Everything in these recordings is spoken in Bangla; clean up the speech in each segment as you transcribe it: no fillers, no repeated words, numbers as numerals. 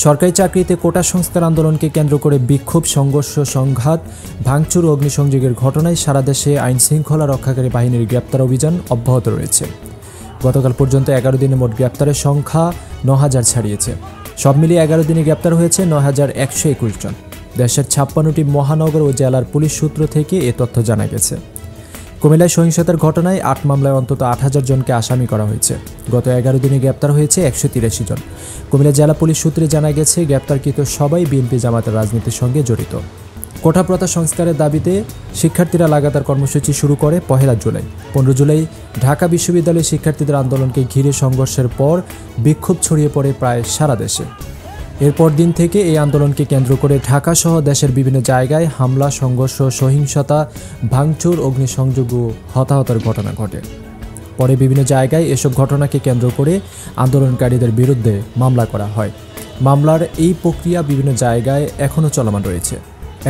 সরকারি চাকরিতে কোটা সংস্কার আন্দোলনকে কেন্দ্র করে বিক্ষোভ, সংঘর্ষ, সংঘাত, ভাঙচুর ও অগ্নিসংযোগের ঘটনায় সারা দেশে আইনশৃঙ্খলা রক্ষাকারী বাহিনীর গ্রেপ্তার অভিযান অব্যাহত রয়েছে। গতকাল পর্যন্ত 11 দিনে মোট গ্রেপ্তারের সংখ্যা 9,000 ছাড়িয়েছে। সব মিলিয়ে 11 দিনে গ্রেপ্তার হয়েছে 9,121 জন। দেশের 56টি মহানগর ও জেলার পুলিশ সূত্র থেকে এ তথ্য জানা গেছে। কুমিল্লায় সহিংসতার ঘটনায় 8 মামলায় অন্তত 8,000 জনকে আসামি করা হয়েছে। গত 11 দিনে গ্রেপ্তার হয়েছে 183 জন। কুমিল্লা জেলা পুলিশ সূত্রে জানা গেছে, গ্রেপ্তারকৃত সবাই বিএনপি জামাতের রাজনীতির সঙ্গে জড়িত। কোটা প্রথা সংস্কারের দাবিতে শিক্ষার্থীরা লাগাতার কর্মসূচি শুরু করে 1 জুলাই। 15 জুলাই ঢাকা বিশ্ববিদ্যালয়ের শিক্ষার্থীদের আন্দোলনকে ঘিরে সংঘর্ষের পর বিক্ষোভ ছড়িয়ে পড়ে প্রায় সারা দেশে। এরপর দিন থেকে এই আন্দোলনকে কেন্দ্র করে ঢাকাসহ দেশের বিভিন্ন জায়গায় হামলা, সংঘর্ষ, সহিংসতা, ভাঙচুর, অগ্নিসংযোগ ও হতাহতের ঘটনা ঘটে। পরে বিভিন্ন জায়গায় এসব ঘটনাকে কেন্দ্র করে আন্দোলনকারীদের বিরুদ্ধে মামলা করা হয়। মামলার এই প্রক্রিয়া বিভিন্ন জায়গায় এখনও চলমান রয়েছে।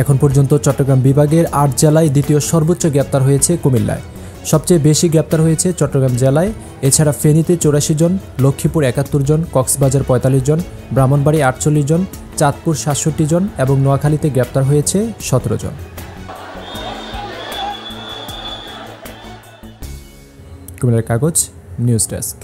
এখন পর্যন্ত চট্টগ্রাম বিভাগের 8 জেলায় দ্বিতীয় সর্বোচ্চ গ্রেপ্তার হয়েছে কুমিল্লায়। সবচেয়ে বেশি গ্রেপ্তার হয়েছে চট্টগ্রাম জেলায়। এছাড়া ফেনীতে 84 জন, লক্ষ্মীপুর 71 জন, কক্সবাজার 45 জন, ব্রাহ্মণবাড়ী 48 জন, চাঁদপুর 67 জন এবং নোয়াখালীতে গ্রেপ্তার হয়েছে 17 জন। কুমিল্লার কাগজ নিউজ ডেস্ক।